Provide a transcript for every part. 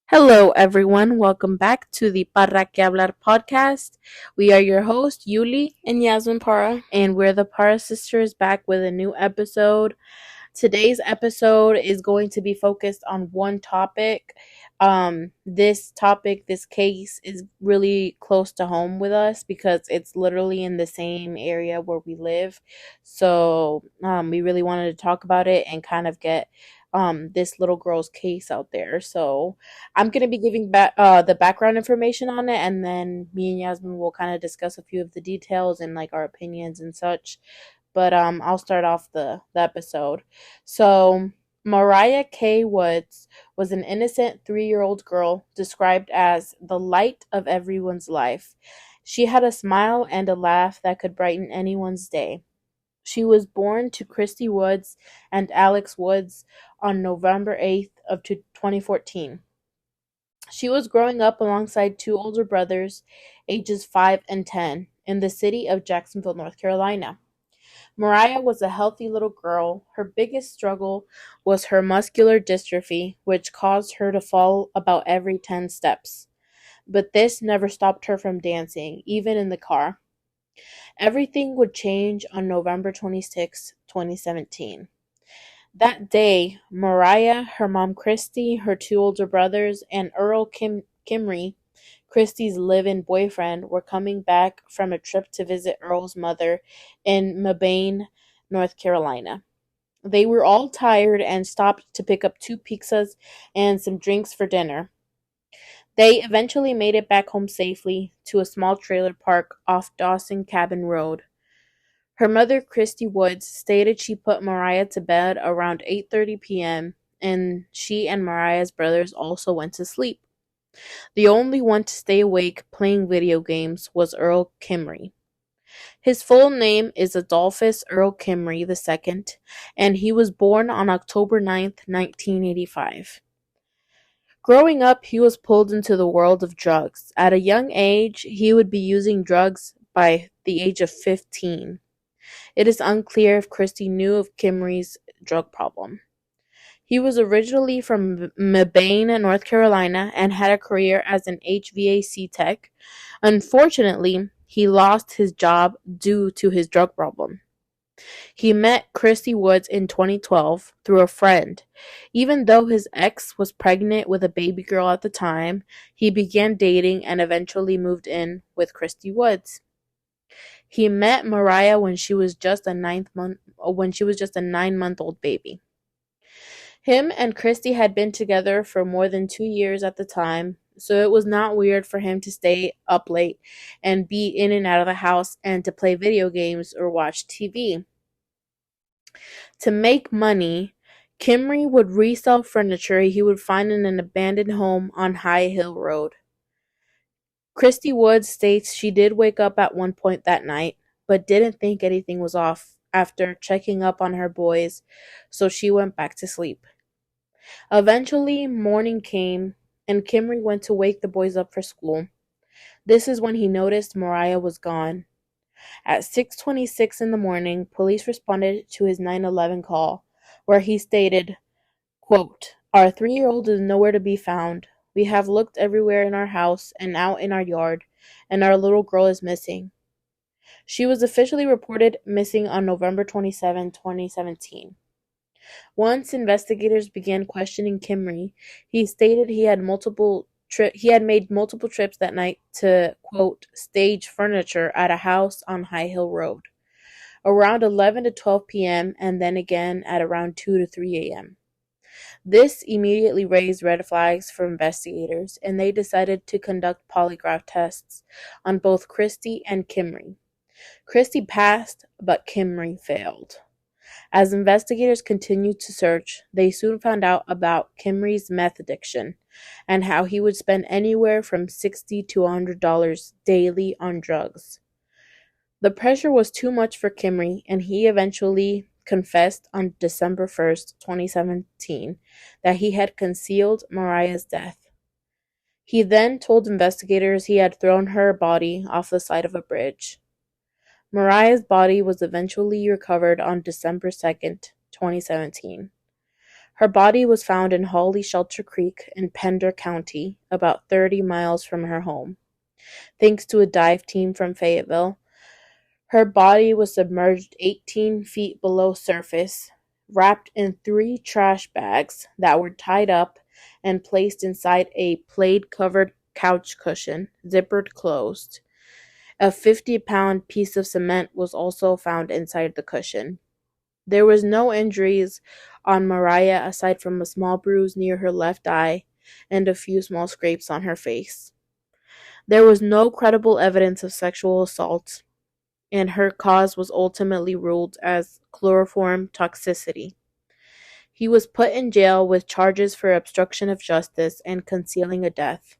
Hello, everyone. Welcome back to the Para Que Hablar podcast. We are your hosts, Yuli, And Yasmin Para. and we're the Para sisters back with a new episode. Today's episode is going to be focused on one topic. This case is really close to home with us because it's literally in the same area where we live. So we really wanted to talk about it and kind of get this little girl's case out there. So I'm gonna be giving the background information on it, and then me and Yasmin will kind of discuss a few of the details and like our opinions and such. But I'll start off the episode. So Mariah K. Woods was an innocent 3-year-old girl described as the light of everyone's life. She had a smile and a laugh that could brighten anyone's day. She was born to Christy Woods and Alex Woods on November 8th of 2014. She was growing up alongside two older brothers, ages 5 and 10, in the city of Jacksonville, North Carolina. Mariah was a healthy little girl. Her biggest struggle was her muscular dystrophy, which caused her to fall about every 10 steps. But this never stopped her from dancing, even in the car. Everything would change on November 26, 2017. That day, Mariah, her mom Christy, her two older brothers, and Earl Kimry, Christy's live-in boyfriend, were coming back from a trip to visit Earl's mother in Mabane, North Carolina. They were all tired and stopped to pick up two pizzas and some drinks for dinner. They eventually made it back home safely to a small trailer park off Dawson Cabin Road. Her mother, Christy Woods, stated she put Mariah to bed around 8:30 p.m., and she and Mariah's brothers also went to sleep. The only one to stay awake playing video games was Earl Kimry. His full name is Adolphus Earl Kimry II, and he was born on October 9th, 1985. Growing up, he was pulled into the world of drugs. At a young age, he would be using drugs by the age of 15. It is unclear if Christie knew of Kimry's drug problem. He was originally from Mabane, North Carolina, and had a career as an HVAC tech. Unfortunately, he lost his job due to his drug problem. He met Christy Woods in 2012 through a friend. Even though his ex was pregnant with a baby girl at the time, he began dating and eventually moved in with Christy Woods. He met Mariah when she was just a 9-month-old baby. Him and Christy had been together for more than 2 years at the time, so it was not weird for him to stay up late and be in and out of the house and to play video games or watch TV. To make money, Kimry would resell furniture he would find in an abandoned home on High Hill Road. Christy Woods states she did wake up at one point that night, but didn't think anything was off after checking up on her boys, so she went back to sleep. Eventually, morning came, and Kimry went to wake the boys up for school. This is when he noticed Mariah was gone. At 6:26 in the morning, police responded to his 911 call, where he stated, quote, "Our 3-year-old is nowhere to be found. We have looked everywhere in our house and out in our yard, and our little girl is missing." She was officially reported missing on November 27, 2017. Once investigators began questioning Kimry, he stated he had made multiple trips that night to, quote, "stage furniture at a house on High Hill Road," around 11 to 12 p.m., and then again at around 2 to 3 a.m. This immediately raised red flags for investigators, and they decided to conduct polygraph tests on both Christy and Kimry. Christy passed, but Kimry failed. As investigators continued to search, they soon found out about Kimry's meth addiction and how he would spend anywhere from $60 to $100 daily on drugs. The pressure was too much for Kimry, and he eventually confessed on December 1st, 2017, that he had concealed Mariah's death. He then told investigators he had thrown her body off the side of a bridge. Mariah's body was eventually recovered on December 2nd, 2017. Her body was found in Holly Shelter Creek in Pender County, about 30 miles from her home, thanks to a dive team from Fayetteville. Her body was submerged 18 feet below surface, wrapped in 3 trash bags that were tied up and placed inside a plaid-covered couch cushion, zippered closed. A 50-pound piece of cement was also found inside the cushion. There was no injuries on Mariah aside from a small bruise near her left eye and a few small scrapes on her face. There was no credible evidence of sexual assault, and her cause was ultimately ruled as chloroform toxicity. He was put in jail with charges for obstruction of justice and concealing a death.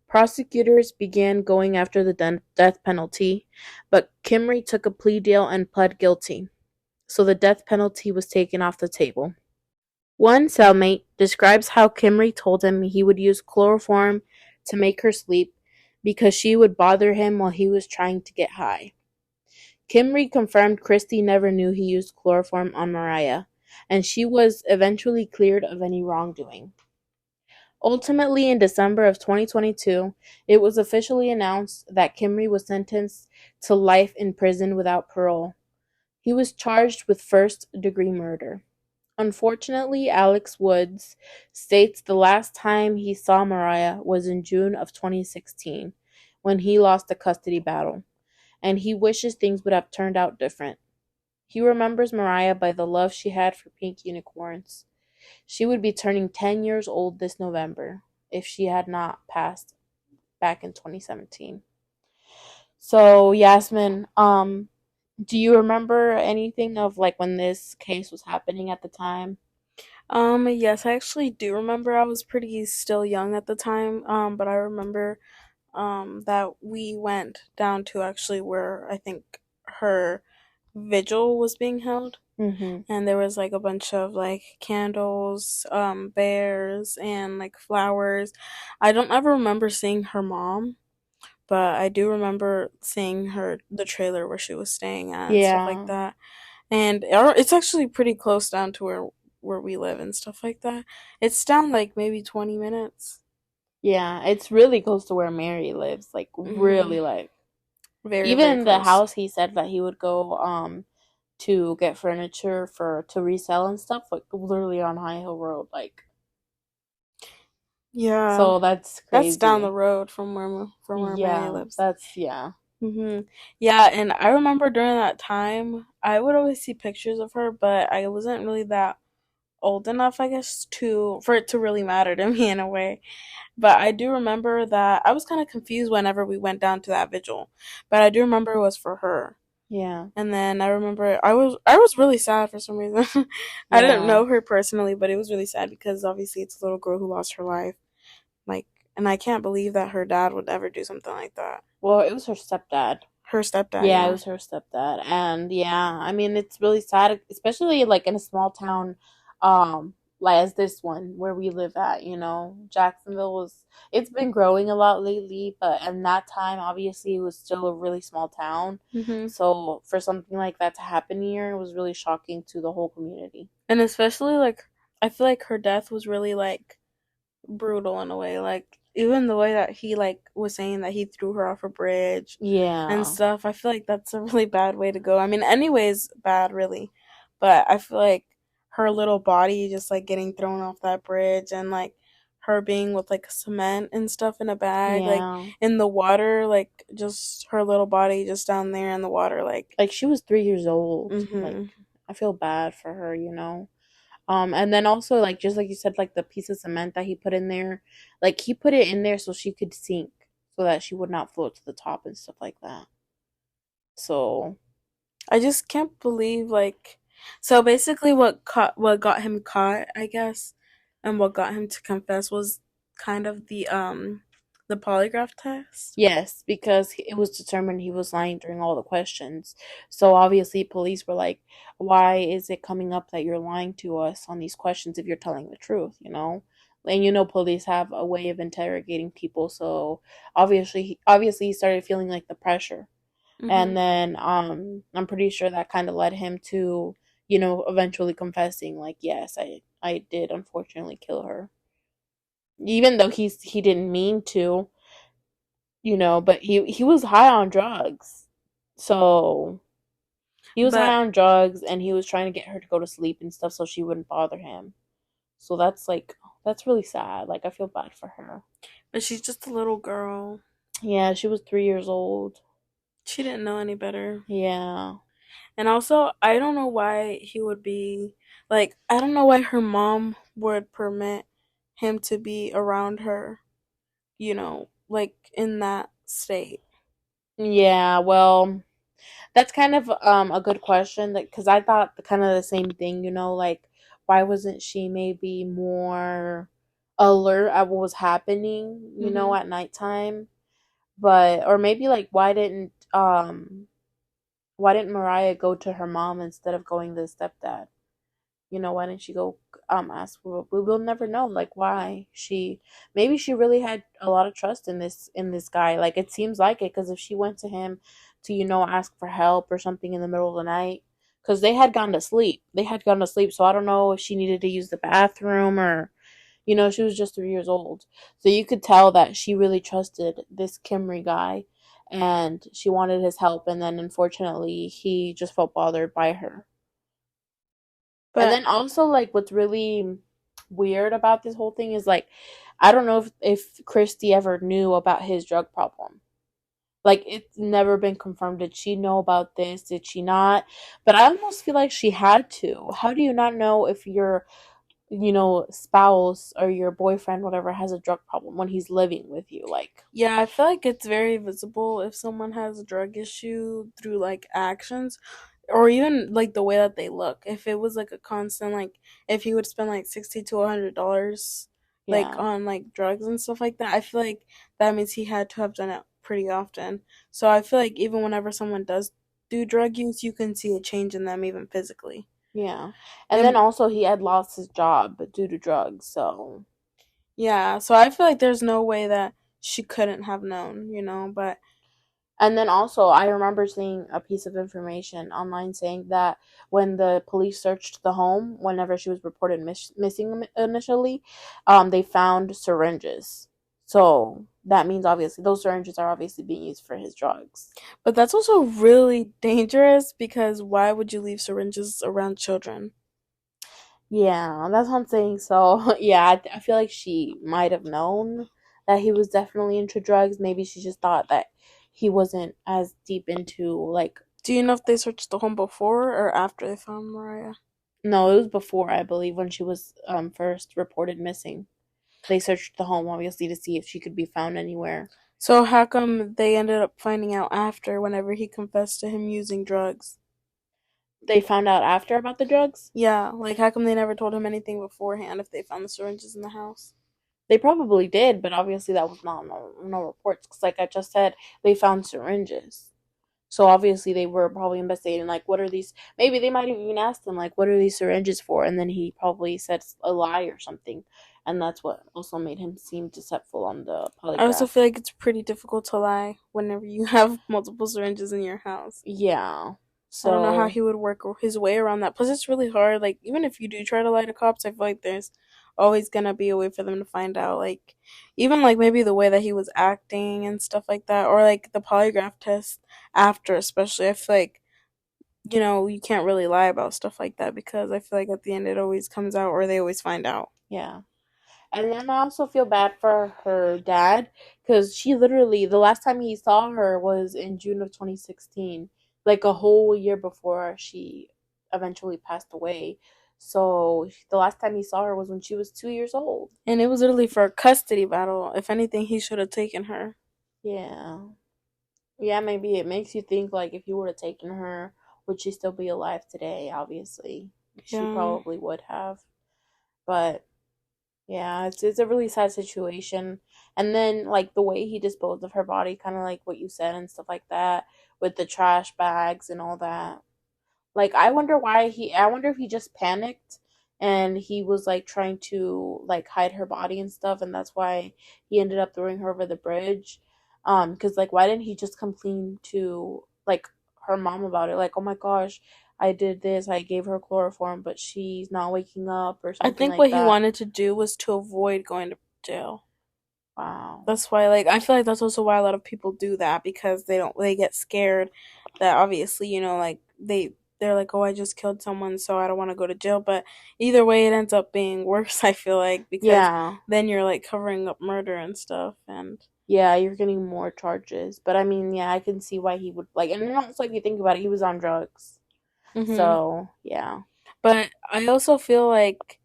Prosecutors began going after the death penalty, but Kimry took a plea deal and pled guilty, so the death penalty was taken off the table. One cellmate describes how Kimry told him he would use chloroform to make her sleep because she would bother him while he was trying to get high. Kimry confirmed Christie never knew he used chloroform on Mariah, and she was eventually cleared of any wrongdoing. Ultimately, in December of 2022, it was officially announced that Kimry was sentenced to life in prison without parole. He was charged with first-degree murder. Unfortunately, Alex Woods states the last time he saw Mariah was in June of 2016, when he lost a custody battle, and he wishes things would have turned out different. He remembers Mariah by the love she had for pink unicorns. She would be turning 10 years old this November if she had not passed back in 2017. So, Yasmin, do you remember anything of like when this case was happening at the time? Yes, I actually do remember. I was pretty still young at the time. But I remember that we went down to actually where I think her vigil was being held, Mhm. and there was like a bunch of like candles, bears, and like flowers. I don't ever remember seeing her mom, but I do remember seeing her the trailer where she was staying at and stuff like Yeah. that. And it's actually pretty close down to where we live and stuff like that. It's down like maybe 20 minutes. Yeah, it's really close to where Mary lives, like Hmm. really like Very, very even the close. house he said that he would go to get furniture for to resell and stuff like literally on High Hill Road like Yeah, so that's that's down the crazy. road from where Mary Yeah, lives. that's yeah. Yeah, and I remember during that time, I would always see pictures of her, but I wasn't really that old enough, I guess, to for it to really matter to me in a way. But I do remember that I was kind of confused whenever we went down to that vigil, but I do remember it was for her. Yeah. And then I remember I was really sad for some reason. I didn't Yeah. know her personally, but it was really sad because obviously it's a little girl who lost her life. Like, and I can't believe that her dad would ever do something like that. Well, it was her stepdad. Her stepdad, Yeah, it yeah. was her stepdad. And yeah, I mean it's really sad, especially like in a small town like as this one where we live at, you know. Jacksonville was it's been growing a lot lately, but in that time obviously it was still a really small town. Hmm. So for something like that to happen here, it was really shocking to the whole community. And especially like I feel like her death was really like brutal in a way. Like even the way that he like was saying that he threw her off a bridge and Yeah. stuff, I feel like that's a really bad way to go. I mean, anyways, bad really, but I feel like her little body just like getting thrown off that bridge and like her being with like cement and stuff in a bag, like Yeah. in the water, like just her little body just down there in the water, like. Like she was 3 years old. Like Mhm. I feel bad for her, you know. And then also like just like you said, like the piece of cement that he put in there, like he put it in there so she could sink, so that she would not float to the top and stuff like that. So I just can't believe like so basically what got him caught, I guess, and what got him to confess was kind of the polygraph test. yes, because it was determined he was lying during all the questions. So obviously police were like, why is it coming up that you're lying to us on these questions if you're telling the truth, you know? And you know police have a way of interrogating people, so obviously he started feeling like the pressure. And Mhm. then I'm pretty sure that kind of led him to, you know, eventually confessing like, yes, I did unfortunately kill her. Even though he didn't mean to, but he was high on drugs. So he was high But on drugs and he was trying to get her to go to sleep and stuff so she wouldn't bother him. So that's really sad. Like I feel bad for her. she's just a little girl. Yeah, she was 3 years old. She didn't know any better. Yeah. And also, I don't know why he would be like, I don't know why her mom would permit him to be around her, like in that state. Yeah, well, that's kind of a good question that because I thought kind of the same thing, like why wasn't she maybe more alert at what was happening, Hmm. at nighttime? But or maybe like why didn't Mariah go to her mom instead of going to the stepdad? Why didn't she go ask? We will never know like why she maybe she really had a lot of trust in this guy. Like it seems like it because if she went to him to ask for help or something in the middle of the night because they had gone to sleep, so I don't know if she needed to use the bathroom or she was just 3 years old, so you could tell that she really trusted this Kimry guy and she wanted his help, and then unfortunately he just felt bothered by her. And But then also like what's really weird about this whole thing is like I don't know if Christy ever knew about his drug problem. Like it's never been confirmed. Did she know about this? Did she not? But I almost feel like she had to. How do you not know if your spouse or your boyfriend, whatever, has a drug problem when he's living with you? Like, yeah, I feel like it's very visible if someone has a drug issue through like actions or even like the way that they look. If it was like a constant like if he would spend like $60 to $100 like yeah, on like drugs and stuff like that, I feel like that means he had to have done it pretty often. So I feel like even whenever someone does do drug use, you can see a change in them even physically. yeah. And then And also he had lost his job due to drugs, so yeah, so I feel like there's no way that she couldn't have known, but and then also, I remember seeing a piece of information online saying that when the police searched the home, whenever she was reported missing initially, they found syringes. So that means obviously those syringes are obviously being used for his drugs. that's also really dangerous because why would you leave syringes around children? Yeah, that's what I'm saying. So yeah, I feel like she might have known that he was definitely into drugs. Maybe she just thought that he wasn't as deep into like. Do you know if they searched the home before or after they found Mariah? No, it was before, I believe, when she was first reported missing. They searched the home obviously to see if she could be found anywhere. So how come they ended up finding out after whenever he confessed to him using drugs? They found out after about the drugs. Yeah, like how come they never told him anything beforehand if they found the syringes in the house? They probably did, but obviously that was not no reports. Because like I just said, they found syringes. So obviously they were probably investigating like what are these? Maybe they might have even asked him like what are these syringes for? And then he probably said a lie or something, and that's what also made him seem deceitful on the I also polygraph. feel like it's pretty difficult to lie whenever you have multiple syringes in your house. Yeah. I don't know how So he would work his way around that. Plus, it's really hard. Like, even if you do try to lie to cops, I feel like there's always gonna be a way for them to find out. Like, even like maybe the way that he was acting and stuff like that, or like the polygraph test after, especially. I feel like you can't really lie about stuff like that because I feel like at the end it always comes out, or they always find out. yeah. And then I also feel bad for her dad because she literally, the last time he saw her was in June of 2016, like a whole year before she eventually passed away. So the last time he saw her was when she was 2 years old. And it was literally for a custody battle. If anything, he should have taken her. Yeah. Yeah, maybe it makes you think like if you would have taken her, would she still be alive today? Obviously, she Yeah. probably would have. But yeah, it's a really sad situation. And then like the way he disposed of her body, kind of like what you said and stuff like that, with the trash bags and all that. Like I wonder if he just panicked and he was like trying to like hide her body and stuff, and that's why he ended up throwing her over the bridge. Cuz like why didn't he just come clean to like her mom about it? Like, "Oh my gosh, I did this, I gave her chloroform, but she's not waking up or I something think like what he that. wanted to do was to avoid going to jail. Wow. That's why, like, I feel like that's also why a lot of people do that because they get scared that obviously, like they're like, oh, I just killed someone, so I don't want to go to jail. But either way, it ends up being worse. I feel like because Yeah. then you're like covering up murder and stuff, and Yeah, you're getting more charges. But I mean, yeah, I can see why he would like, and also if you think about it, he was on drugs. hmm So, yeah. but I also feel like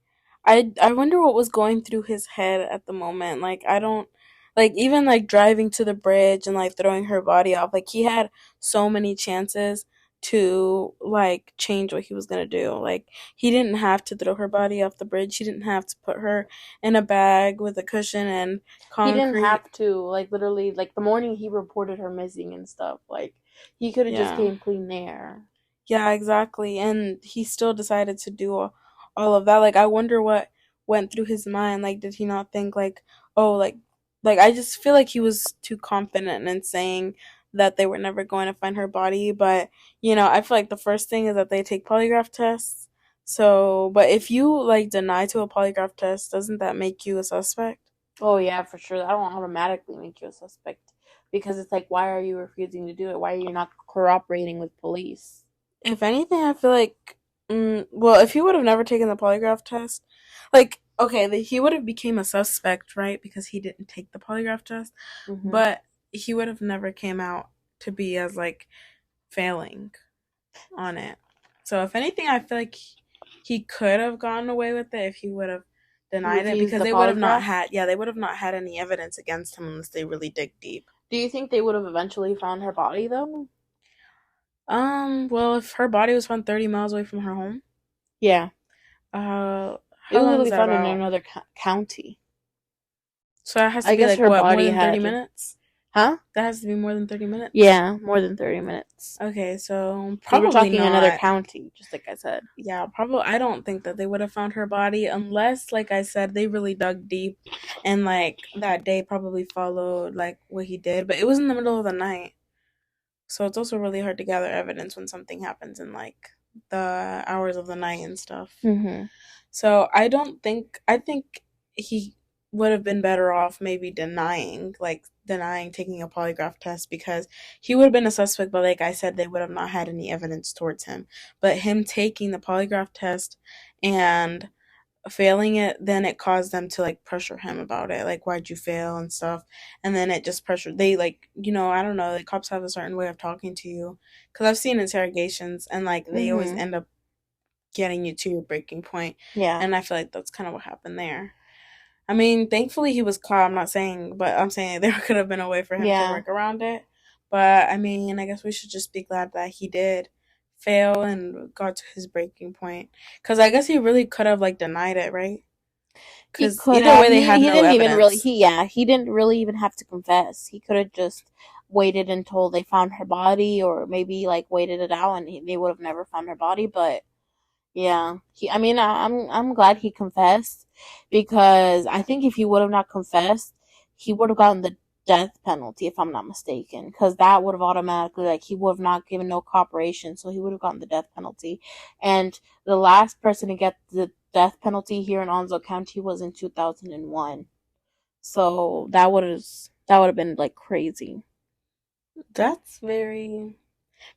I wonder what was going through his head at the moment. Like I don't like even like driving to the bridge and like throwing her body off. Like he had so many chances to like change what he was going to do. Like he didn't have to throw her body off the bridge. He didn't have to put her in a bag with a cushion and He didn't concrete. have to, like, literally, like, the morning he reported her missing and stuff, like, he could have just Yeah. came clean there. Yeah, exactly. And he still decided to do all of that. Like, I wonder what went through his mind. Like, did he not think like, oh, like I just feel like he was too confident in saying that they were never going to find her body. But I feel like the first thing is that they take polygraph tests. So, but if you like deny to a polygraph test, doesn't that make you a suspect? Oh, yeah, for sure. That don't automatically make you a suspect because it's like, why are you refusing to do it? Why are you not cooperating with police? If anything, I feel like, well, if he would have never taken the polygraph test, like, okay, he would have became a suspect, right? Because he didn't take the polygraph test, Hmm. but he would have never came out to be as like failing on it. So if anything, I feel like he could have gotten away with it if he would have denied it Refuse because the they would have not polygraph. had, yeah, they would have not had any evidence against him unless they really dig deep. Do you think they would have eventually found her body though? Well, if her body was found 30 miles away from her home, Yeah, it how was long is literally that found in about? another county. So that has to I be guess like her what, more body than 30 had, minutes? huh? That has to be more than 30 minutes. Yeah, more than 30 minutes. Okay, so Because we're probably talking another not. county, just like I said. Yeah, probably. I don't think that they would have found her body unless, like I said, they really dug deep and like that day probably followed like what he did. But it was in the middle of the night. So it's also really hard to gather evidence when something happens in like the hours of the night and stuff. Hmm. So I think he would have been better off maybe denying taking a polygraph test because he would have been a suspect, but like I said, they would have not had any evidence towards him. But him taking the polygraph test and failing it, then it caused them to like pressure him about it. Like, why'd you fail and stuff. And then it just pressured they like, I don't know, the cops have a certain way of talking to you. Cause I've seen interrogations and like they always Hmm. end up getting you to your breaking point. Yeah. And I feel like that's kind of what happened there. I mean, thankfully he was caught. I'm not saying, but I'm saying there could have been a way for him to Yeah. work around it. But I mean, I guess we should just be glad that he did fail and got to his breaking point. Because I guess he really could have like denied it, right? He Because could either have. way, they had He no didn't even really. evidence. He didn't really even have to confess. He could have just waited until they found her body, or maybe like waited it out, and they would have never found her body. But yeah, I mean, I'm glad he confessed because I think if he would have not confessed, he would have gotten the death penalty if I'm not mistaken. Because that would have automatically like he would have not given no cooperation, so he would have gotten the death penalty. And the last person to get the death penalty here in Onslow County was in 2001. So that would have been like crazy. That's very.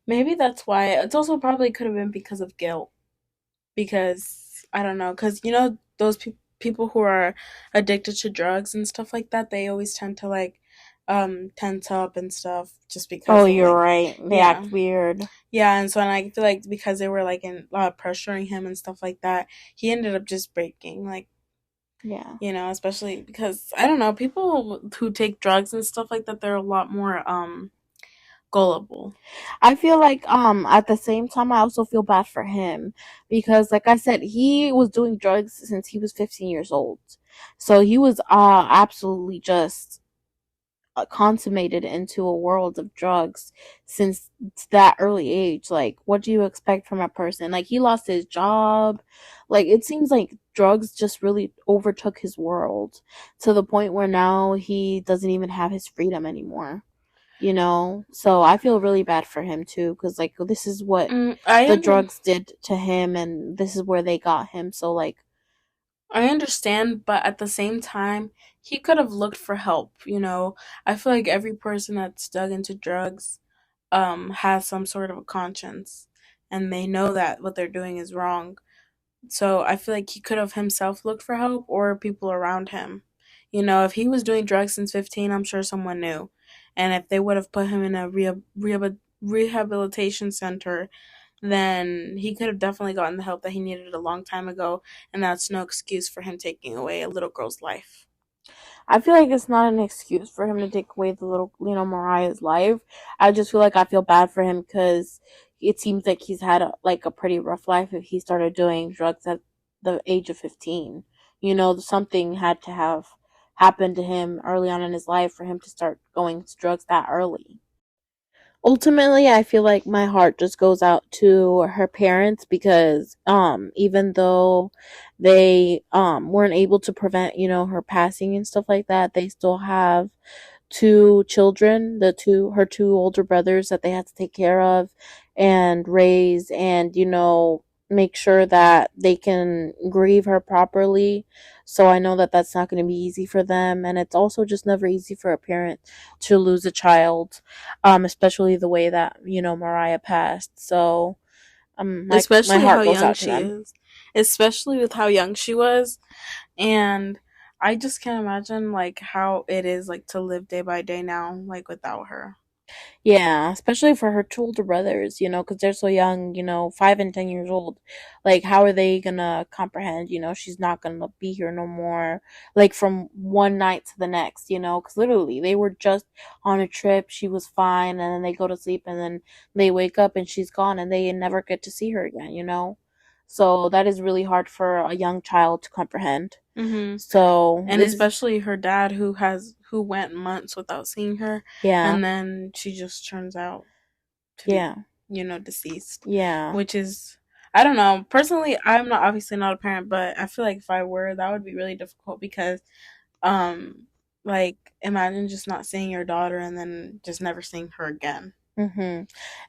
Maybe that's why. It's also probably could have been because of guilt. Because I don't know, because those people who are addicted to drugs and stuff like that, they always tend to like tense up and stuff just Oh, because of you're like right. They yeah. act weird. Yeah, and so and I feel like because they were like in pressuring him and stuff like that, he ended up just breaking like Yeah. especially because I don't know, people who take drugs and stuff like that, they're a lot more gullible. I feel like at the same time I also feel bad for him because like I said he was doing drugs since he was 15 years old. So he was absolutely just consummated into a world of drugs since that early age. Like what do you expect from a person? Like he lost his job. Like it seems like drugs just really overtook his world to the point where now he doesn't even have his freedom anymore. So I feel really bad for him too, because like this is what I the drugs did to him, and this is where they got him. So like, I understand, but at the same time, he could have looked for help. I feel like every person that's dug into drugs has some sort of a conscience, and they know that what they're doing is wrong. So I feel like he could have himself looked for help or people around him. If he was doing drugs since 15, I'm sure someone knew. And if they would have put him in a rehabilitation center, then he could have definitely gotten the help that he needed a long time ago. And that's no excuse for him taking away a little girl's life. I feel like it's not an excuse for him to take away the little, Mariah's life. I just feel like I feel bad for him because it seems like he's had like a pretty rough life if he started doing drugs at the age of 15. Something had to have happened to him early on in his life for him to start going to drugs that early. Ultimately, I feel like my heart just goes out to her parents because even though they weren't able to prevent, her passing and stuff like that, they still have two children, her two older brothers that they had to take care of and raise, and make sure that they can grieve her properly. So I know that that's not going to be easy for them, and it's also just never easy for a parent to lose a child, especially the way that Mariah passed. So my Especially how heart goes young out to she them. is. Especially with how young she was. And I just can't imagine like how it is like to live day by day now, like without her. Yeah, especially for her two older brothers, because they're so young, 5 and 10 years old. Like, how are they gonna comprehend, she's not gonna be here no more, like from one night to the next, because literally they were just on a trip, she was fine, and then they go to sleep, and then they wake up and she's gone, and they never get to see her again. So that is really hard for a young child to comprehend. Hmm. So And this, especially her dad who went months without seeing her, yeah, and then she just turns out to be, yeah, deceased, yeah. which is, I don't know. Personally, I'm not obviously not a parent, but I feel like if I were, that would be really difficult because um like imagine just not seeing your daughter and then just never seeing her again. Mm-hmm.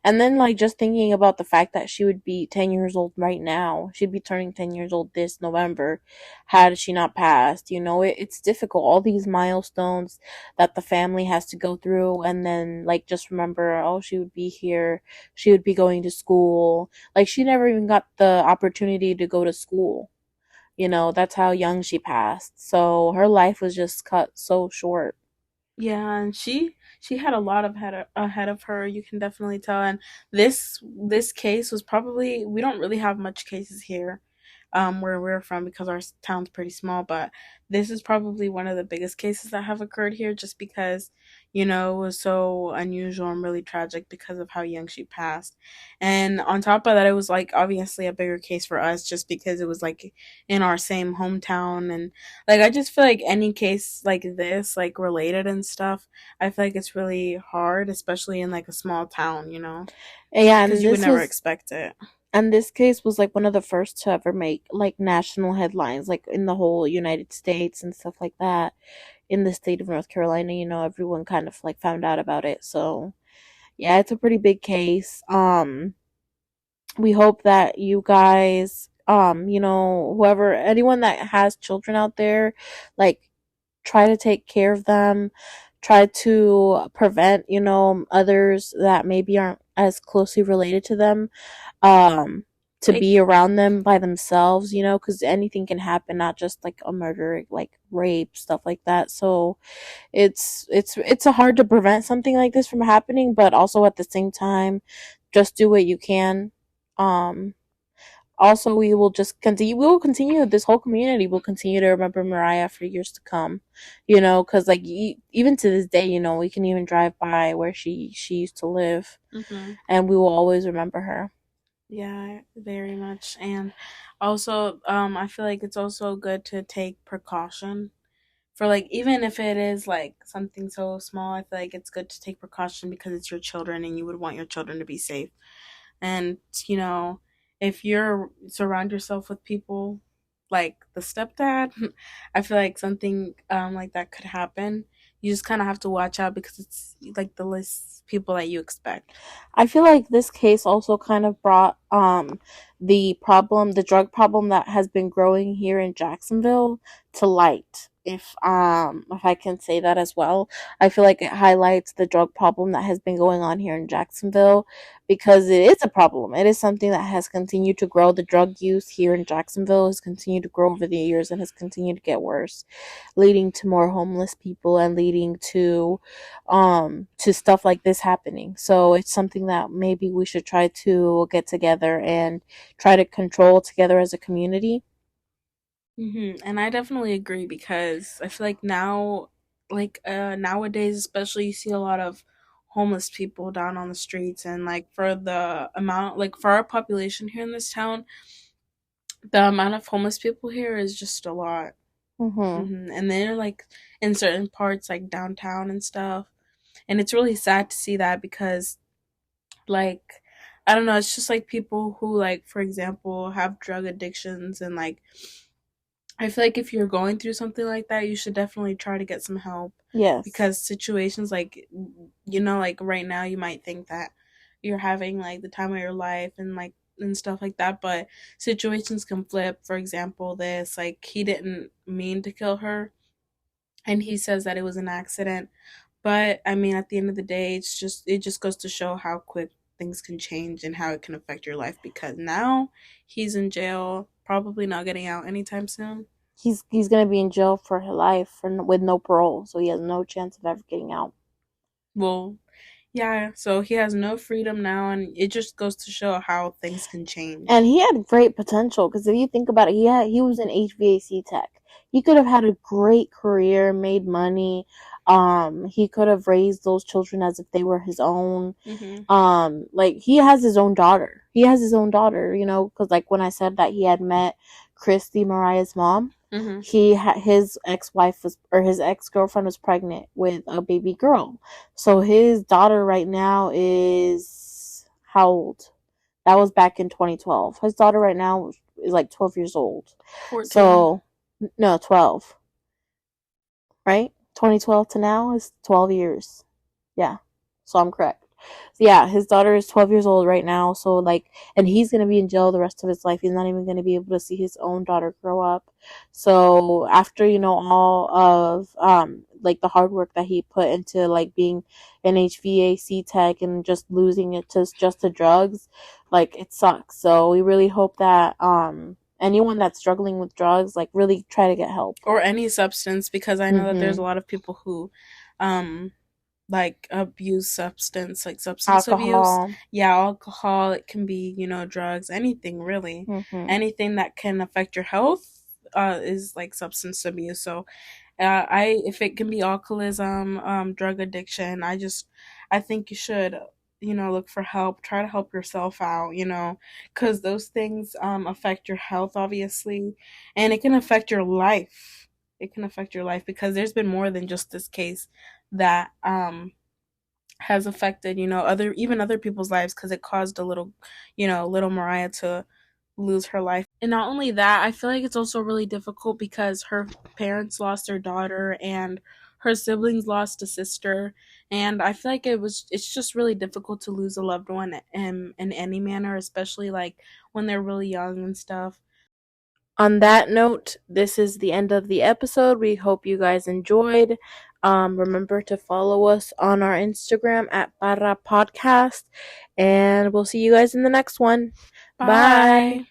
And then, like, just thinking about the fact that she would be 10 years old right now. She'd be turning 10 years old this November had she not passed. It's difficult. All these milestones that the family has to go through. And then, like, just remember, oh, she would be here. She would be going to school. Like, she never even got the opportunity to go to school. That's how young she passed. So her life was just cut so short. Yeah, and she had a lot of head ahead of her. You can definitely tell. And this case was probably, we don't really have much cases here, where we're from because our town's pretty small. But this is probably one of the biggest cases that have occurred here, just because it was so unusual and really tragic because of how young she passed. And on top of that, it was like obviously a bigger case for us just because it was like in our same hometown. And like I just feel like any case like this, like related and stuff, I feel like it's really hard, especially in like a small town, Yeah, because you would never expect it. and this case was like one of the first to ever make like national headlines, like in the whole United States and stuff like that. In the state of North Carolina, everyone kind of like found out about it. So yeah, it's a pretty big case. We hope that you guys, whoever, anyone that has children out there, like, try to take care of them, try to prevent, others that maybe aren't as closely related to them, um to Take be around them by themselves, because anything can happen, not just like a murder, like rape, stuff like that. So it's a hard to prevent something like this from happening, but also at the same time, just do what you can. um Also, we will continue, this whole community will continue to remember Mariah for years to come, because like even to this day, we can even drive by where she used to live, hmm and we will always remember her. Yeah, very much. And also, I feel like it's also good to take precaution for like even if it is like something so small. I feel like it's good to take precaution because it's your children and you would want your children to be safe. And you know, if you're surround yourself with people like the stepdad, I feel like something like that could happen. you just kind of have to watch out because it's like the list people that you expect. I feel like this case also kind of brought the drug problem that has been growing here in Jacksonville to light. If I can say that as well. I feel like it highlights the drug problem that has been going on here in Jacksonville because it is a problem. It is something that has continued to grow. The drug use here in Jacksonville has continued to grow over the years and has continued to get worse, leading to more homeless people and leading to stuff like this happening. So it's something that maybe we should try to get together and try to control together as a community. And I definitely agree because I feel like now, like nowadays, especially, you see a lot of homeless people down on the streets, and like for the amount, like for our population here in this town, the amount of homeless people here is just a lot. Mhm. And they're like in certain parts, like downtown and stuff, and it's really sad to see that because, like, I don't know, it's just like people who, like, for example, have drug addictions, and like I feel like if you're going through something like that, you should definitely try to get some help Yes. because situations like, like right now, you might think that you're having like the time of your life and like and stuff like that, but situations can flip. For example, this, like, he didn't mean to kill her, and he says that it was an accident. But I mean, at the end of the day, it just goes to show how quick things can change and how it can affect your life because now he's in jail, probably not getting out anytime soon. He's going to be in jail for his life with no parole, so he has no chance of ever getting out. Well, yeah, so he has no freedom now, and it just goes to show how things can And change. he had great potential because if you think about it, he was an HVAC tech. He could have had a great career, made money. He could have raised those children as if they were his own. Hmm. Like he has his own daughter. He has his own daughter, you know, because like when I said that he had met Christy, Mariah's mom, Hmm. his ex-wife was, or his ex-girlfriend was pregnant with a baby girl. So his daughter right now is how old? That was back in 2012. His daughter right now is like 12 years old. 14. So, no, 12, right? 2012 to now is 12 years. Yeah. So I'm correct. So yeah, his daughter is 12 years old right now. So like, and he's going to be in jail the rest of his life. He's not even going to be able to see his own daughter grow up. So after, all of, like the hard work that he put into like being an HVAC tech and just losing it to just to drugs, like it sucks. So we really hope that, anyone that's struggling with drugs, like really try to get help. Or any substance, because I know that there's a Mm-hmm. lot of people who, um, like abuse substance, like substance abuse. Alcohol. Yeah, alcohol, it can be, drugs, anything really. Mm-hmm. Anything that can affect your health is like substance abuse. So I if it can be alcoholism, drug addiction, I think you should, look for help. Try to help yourself out, because those things affect your health, obviously, and it can affect your life. It can affect your life because there's been more than just this case that has affected, other people's lives because it caused little Mariah to lose her life. And not only that, I feel like it's also really difficult because her parents lost their daughter and her siblings lost a sister. And I feel like it's just really difficult to lose a loved one in any manner, especially like when they're really young and stuff. On that note, this is the end of the episode. We hope you guys enjoyed. Remember to follow us on our Instagram at Para Podcast, and we'll see you guys in the next one. Bye. Bye.